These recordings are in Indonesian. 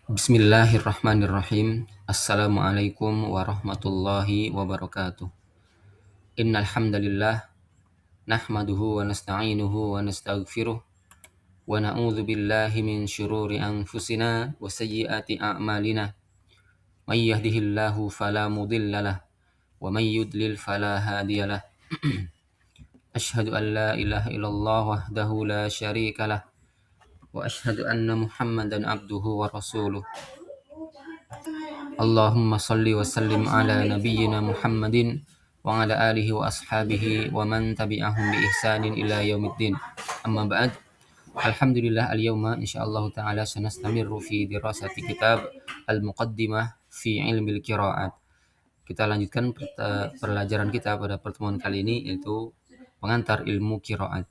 Bismillahirrahmanirrahim. Assalamualaikum warahmatullahi wabarakatuh. Innal hamdalillah nahmaduhu wa nasta'inuhu wa nastaghfiruh wa na'udzu billahi min syururi anfusina wa sayyiati a'malina. May yahdihillahu fala mudhillalah wa may yudlil fala hadiyalah. Asyhadu an la ilaha illallah wahdahu la syarikalah wa asyhadu anna Muhammadan abduhu wa rasuluh. Allahumma salli wa sallim ala nabiyyina Muhammadin wa ala alihi wa ashabihi wa man tabi'ahum bi ihsanin ila yaumiddin. Amma ba'd. Alhamdulillah al-yawma insyaallah ta'ala sanastamirru fi dirasati kitab al-muqaddimah fi ilmil qiraat. Kita lanjutkan pelajaran kita pada pertemuan kali ini, yaitu pengantar ilmu qiraat.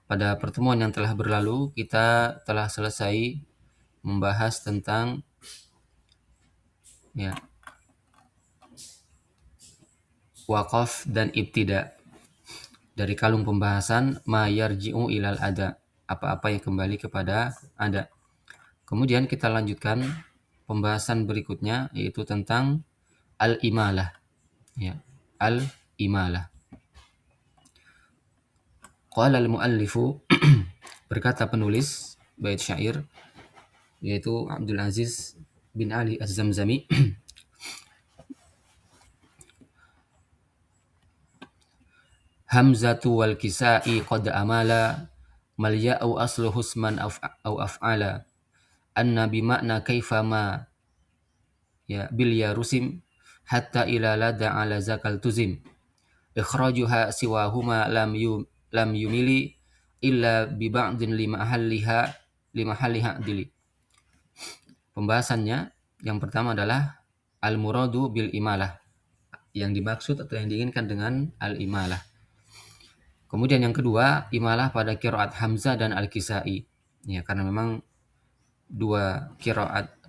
Pada pertemuan yang telah berlalu kita telah selesai membahas tentang waqaf dan ibtida. Dari kalung pembahasan ma yarji'u ilal ada, apa-apa yang kembali kepada ada. Kemudian kita lanjutkan pembahasan berikutnya, yaitu tentang al-imalah. Al-imalah. Qala al-muallifu berkata penulis bait syair, yaitu Abdul Aziz bin Ali Az-Zamzami, Hamzatu wal kisai qad amala malya'u aslu husman au af'ala anna bimakna kaifa ma bil ya rusim hatta ila lada ala zakal tuzim ikhrajuha siwahuma lam yumili illa bi ba'din limahalliha dili. Pembahasannya yang pertama adalah al-muradu bil imalah, yang dimaksud atau yang diinginkan dengan al-imalah. Kemudian yang kedua, imalah pada qiraat Hamzah dan Al-Kisai. Ya, karena memang dua qiraat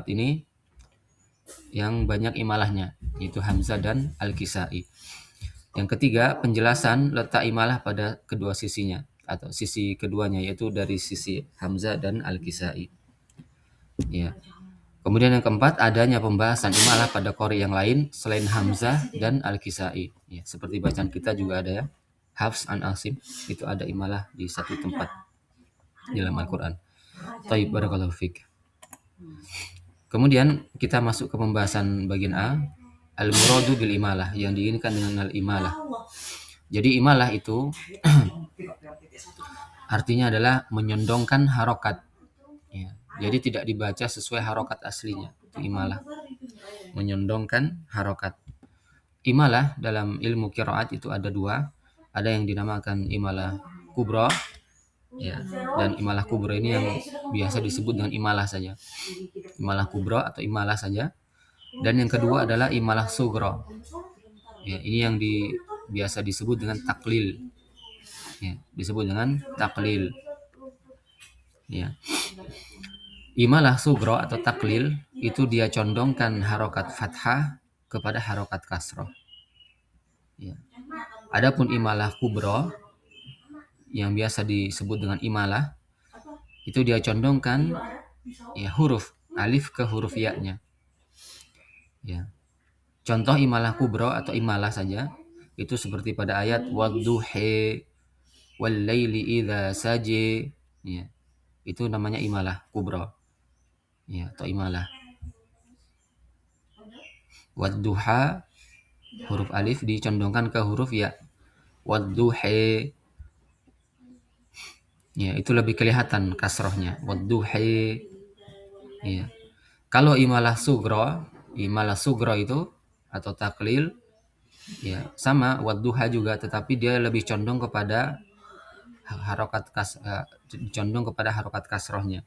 ini yang banyak imalahnya, yaitu Hamzah dan Al-Kisai. Yang ketiga, penjelasan letak imalah pada kedua sisinya, atau sisi keduanya, yaitu dari sisi Hamzah dan Al-Kisai. Ya. Kemudian yang keempat, adanya pembahasan imalah pada qari yang lain selain Hamzah dan Al-Kisai. Ya, seperti bacaan kita juga ada ya. Hafs an Asim, itu ada imalah di satu tempat di dalam Al-Quran. Taib, barakallahu fiik. Kemudian kita masuk ke pembahasan bagian A, al-muradu bil imalah, yang diinginkan dengan al-imalah. Jadi imalah itu artinya adalah menyondongkan harokat. Ya. Jadi tidak dibaca sesuai harokat aslinya. Itu imalah, menyondongkan harokat. Imalah dalam ilmu qiraat itu ada dua. Ada yang dinamakan imalah kubra, ya, dan imalah kubra ini yang biasa disebut dengan imalah saja. Imalah kubra atau imalah saja. Dan yang kedua adalah imalah sugra. Ya, ini yang biasa disebut dengan taklil. Ya, disebut dengan taklil. Ya. Imalah sugra atau taklil itu dia condongkan harokat fathah kepada harokat kasroh. Ya. Adapun imalah kubra yang biasa disebut dengan imalah itu dia condongkan ya huruf alif ke huruf ya-nya. Ya. Contoh imalah kubra atau imalah saja itu seperti pada ayat wadduhi wal laili idza saji. Ya. Itu namanya imalah kubra. Ya, atau imalah. Wadduha huruf alif dicondongkan ke huruf ya. Wadduhi. Ya, itu lebih kelihatan kasrohnya. Wadduhi. Ya. Kalau imalah sugra itu atau taklil ya sama wadduha juga, tetapi dia lebih condong kepada harokat kasrohnya.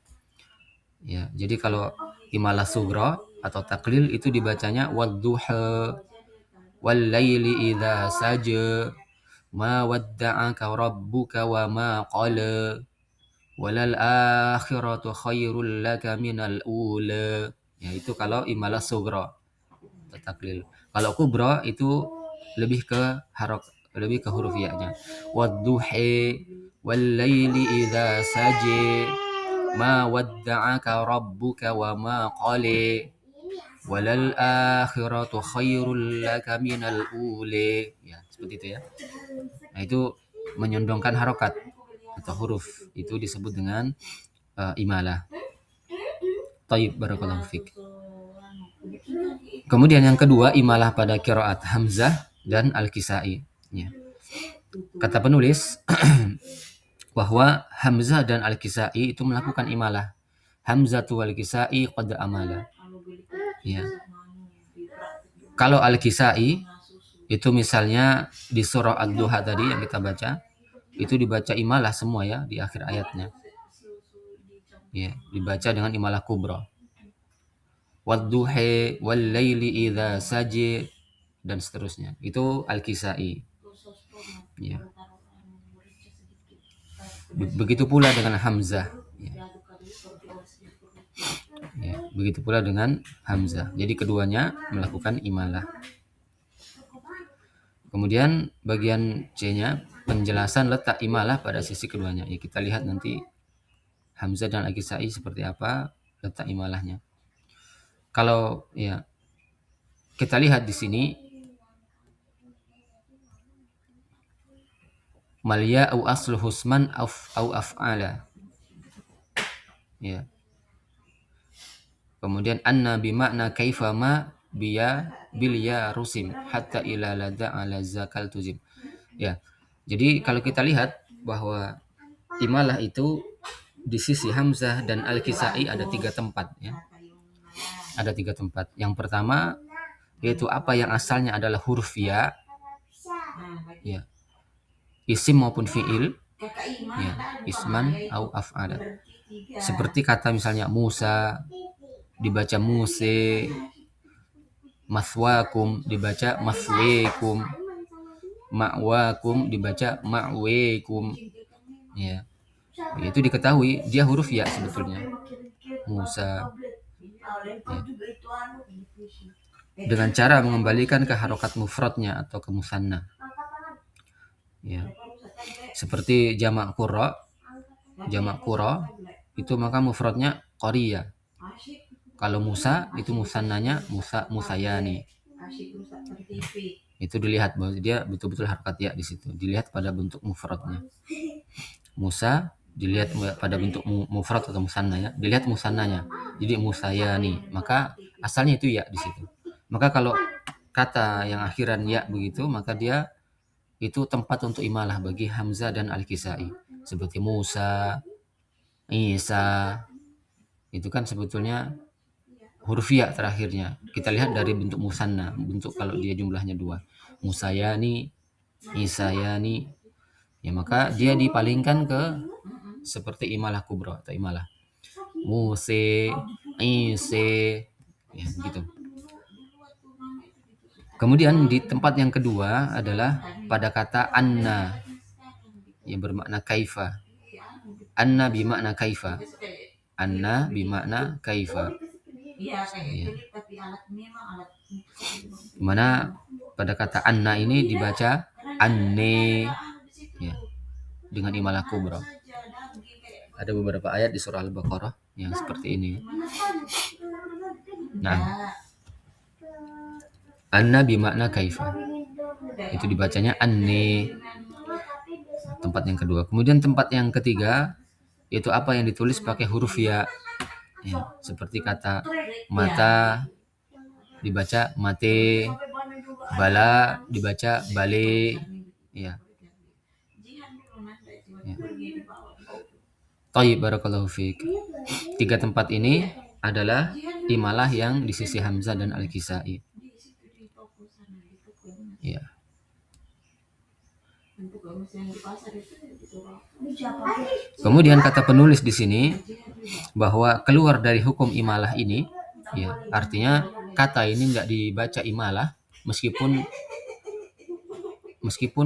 Ya, jadi kalau imalah sugra atau taklil itu dibacanya wadduha wal laili idza saja ma wadda'aka rabbuka wa ma qala walal akhiratu khairul laka minal ula. Ya, itu kalau imalah sugra atau taklil. Kalau kubra itu lebih ke huruf ya-nya. Wadduhi wal laili idza saji ma wadda'aka rabbuka wa ma qali walal akhiratu khairul laka minal ule. Ya, seperti itu ya. Nah, itu menyondongkan harokat atau huruf. Itu disebut dengan imalah. Taib, barakallahu fik. Kemudian yang kedua, imalah pada qiraat Hamzah dan Al-Kisai. Ya. Kata penulis bahwa Hamzah dan Al-Kisai itu melakukan imalah. Hamzah tu Al-Kisai qad amala. Ya. Kalau Al-Kisai itu misalnya di surah Ad-Duha tadi yang kita baca, itu dibaca imalah semua ya di akhir ayatnya. Ya, dibaca dengan imalah kubra. Wadduhi wal laili idza saji dan seterusnya. Itu Al-Kisai. Ya. Begitu pula dengan Hamzah. Ya. Ya, begitu pula dengan Hamzah. Jadi keduanya melakukan imalah. Kemudian bagian C-nya penjelasan letak imalah pada sisi keduanya. Ya, kita lihat nanti Hamzah dan Al-Kisai seperti apa letak imalahnya. Kalau ya kita lihat di sini malya au aslu husman au af'ala. Ya. Kemudian anna bimakna kaifa ma biya bil ya rusim hatta ila lada ala zakal tuzim. Ya. Jadi kalau kita lihat bahwa imalah itu di sisi Hamzah dan Al-Kisai ada 3 tempat ya. Ada 3 tempat. Yang pertama yaitu apa yang asalnya adalah huruf ya. Ya. Isim maupun fiil. Ya, isman au af'ala. Seperti kata misalnya Musa dibaca Muse, maswakum dibaca maswekum, ma'wakum dibaca ma'wekum. Ya. Itu diketahui dia huruf ya sebetulnya. Musa. Ya. Dengan cara mengembalikan ke harokat mufradnya atau ke musanna. Ya. Seperti jamak qura itu maka mufradnya qariya. Kalau Musa itu musannanya musayani. Itu dilihat bahwa dia betul-betul harokat ya di situ. Dilihat pada bentuk mufradnya. Musa dilihat pada bentuk mufrad atau musanna ya. Dilihat musannanya. Jadi musayani. Maka asalnya itu ya di situ. Maka kalau kata yang akhiran ya begitu, maka dia itu tempat untuk imalah bagi Hamzah dan Al-Kisai. Seperti Musa, Isa. Itu kan sebetulnya huruf ya terakhirnya. Kita lihat dari bentuk musanna, bentuk kalau dia jumlahnya 2. Musayani, Isayani. Ya maka dia dipalingkan ke seperti imalah kubra atau imalah. Muse, Ise, ya gitu. Kemudian di tempat yang kedua adalah pada kata anna yang bermakna kaifa. Anna bimakna kaifa. Anna bimakna kaifa. Ya. Mana pada kata anna ini dibaca anne ya, dengan imalah kubra. Ada beberapa ayat di surah Al-Baqarah yang seperti ini. Nah, anna bimakna kaifa. Itu dibacanya anne. Tempat yang kedua. Kemudian tempat yang ketiga yaitu apa yang ditulis pakai huruf ya. Ya, seperti kata mata dibaca mate, bala dibaca bale, ya. Ya. Thayyib, barakallahu fiik. 3 tempat ini adalah imalah yang di sisi Hamzah dan Al-Kisai. Ya. Kemudian kata penulis di sini bahwa keluar dari hukum imalah ini, ya, artinya kata ini tidak dibaca imalah meskipun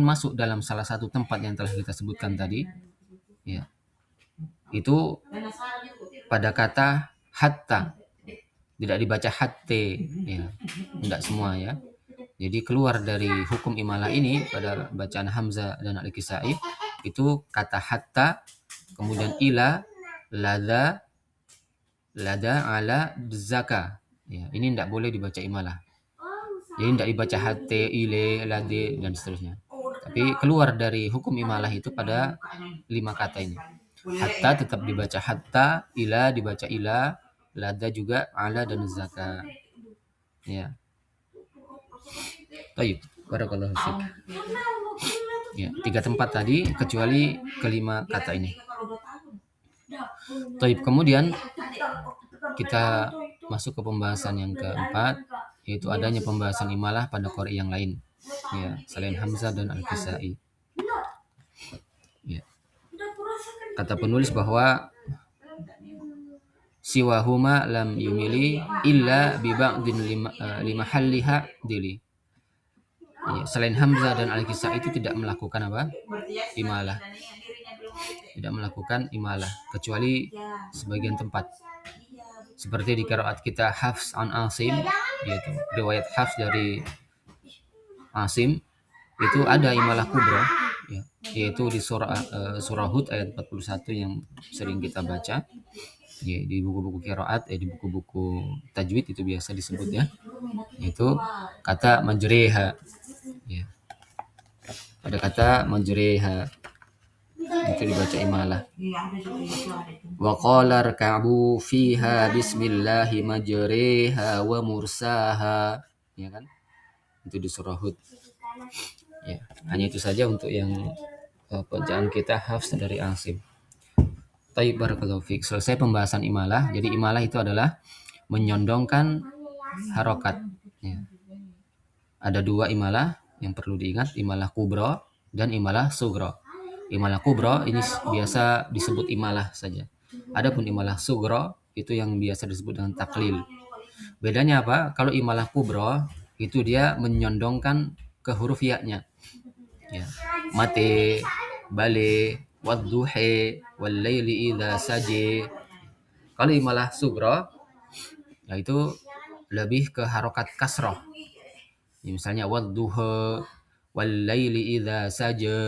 masuk dalam salah satu tempat yang telah kita sebutkan tadi, ya. Itu pada kata hatta tidak dibaca hatte, ya, tidak semua ya. Jadi keluar dari hukum imalah ini pada bacaan Hamzah dan Al-Kisai itu kata hatta, kemudian ila, lada, ala, zaka. Ya, ini tidak boleh dibaca imalah. Jadi tidak dibaca hate, ile, lade, dan seterusnya. Tapi keluar dari hukum imalah itu pada 5 kata ini. Hatta tetap dibaca hatta, ila dibaca ila, lada juga, ala, dan zaka. Ya. Baik, barakallahu fiik. Ya, 3 tempat tadi kecuali kelima kata ini. Baik, kemudian kita masuk ke pembahasan yang keempat, yaitu adanya pembahasan imalah pada qari yang lain, ya, selain Hamzah dan Al-Kisai. Ya. Kata penulis bahwa siwahuma lam yumili illa bi ba'din limahalliha dili. Ya, selain Hamzah dan Al-Kisai itu tidak melakukan apa? Imalah. Tidak melakukan imalah kecuali sebagian tempat. Seperti di qiraat kita Hafs an Asim, yaitu riwayat Hafs dari Asim, itu ada imalah kubra, ya, yaitu di surah Hud ayat 41 yang sering kita baca, ya, di buku-buku qiraat, di buku-buku tajwid itu biasa disebut, ya, yaitu kata majriha, ya. Ada kata majriha itu dibaca imalah. Wa qala rka'bu fiha bismillahi majriha wa mursaha, ya kan? Itu di surah Hud. Ya, hanya itu saja untuk yang bacaan kita Hafs dari Asim. Taib, barakallahu fiik. Selesai pembahasan imalah. Jadi imalah itu adalah menyondongkan harokat. Ya. Ada 2 imalah yang perlu diingat, imalah kubra dan imalah sugra. Imalah kubra ini biasa disebut imalah saja. Adapun imalah sugra itu yang biasa disebut dengan taklil. Bedanya apa? Kalau imalah kubra itu dia menyondongkan ke huruf ya-nya. Ya. Mate, bale, wadduhe, wallaili idza saje. Kalau imalah sugra yaitu lebih ke harokat kasrah. Ya, misalnya wadduha, wallaili idza saja,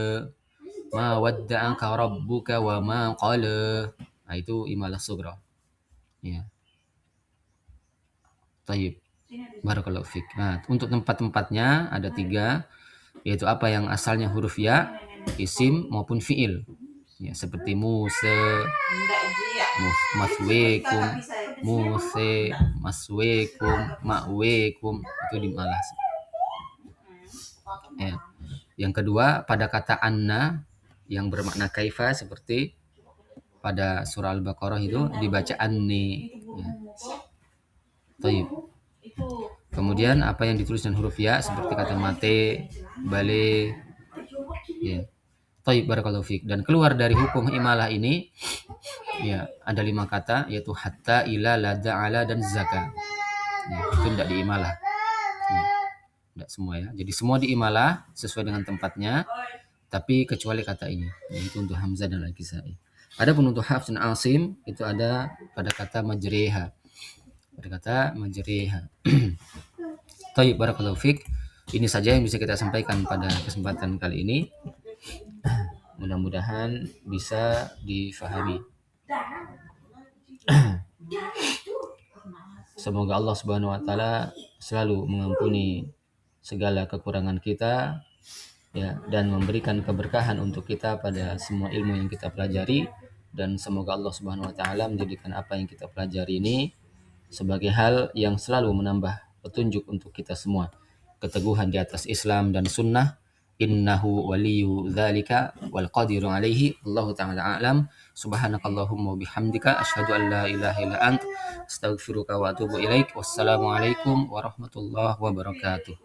ma wadda'aka rabbuka wa ma qala. Nah, itu imalah sugra. Ya. Taib. Barakallahu fiik. Nah, untuk tempat-tempatnya ada 3, yaitu apa yang asalnya huruf ya, isim maupun fiil. Ya, seperti Musa, maswekum, muse, maswekum, ma'wekum, itu dimalah. Ya. Yang kedua, pada kata anna yang bermakna kaifa seperti pada surah Al-Baqarah itu dibaca anni. Ya. Taib. Kemudian apa yang ditulis dengan huruf ya seperti kata mate, bale, ya. Taib, barakallahu fiik. Dan keluar dari hukum imalah ini, ya, ada 5 kata, yaitu hatta, ila, lada, ala, dan zaka. Ya, itu tidak diimalah. Ya. Tidak semua, ya. Jadi semua diimalah sesuai dengan tempatnya, tapi kecuali kata ini, yaitu untuk Hamzah dan Al-Kisai. Adapun untuk Hafs dan Asim itu ada pada kata majriha. Pada kata majriha. Taib, barakallahu fiik. Ini saja yang bisa kita sampaikan pada kesempatan kali ini. Mudah-mudahan bisa difahami. Semoga Allah Subhanahu wa taala selalu mengampuni segala kekurangan kita, ya, dan memberikan keberkahan untuk kita pada semua ilmu yang kita pelajari, dan semoga Allah Subhanahu wa taala menjadikan apa yang kita pelajari ini sebagai hal yang selalu menambah petunjuk untuk kita semua, keteguhan di atas Islam dan sunnah. Innahu waliyu dzalika wal qadiru alaihi. Allahu ta'ala a'lam. Subhanakallahumma bihamdika asyhadu an la ilaha illa ant astaghfiruka wa atubu ilaik. Wassalamualaikum warahmatullahi wabarakatuh.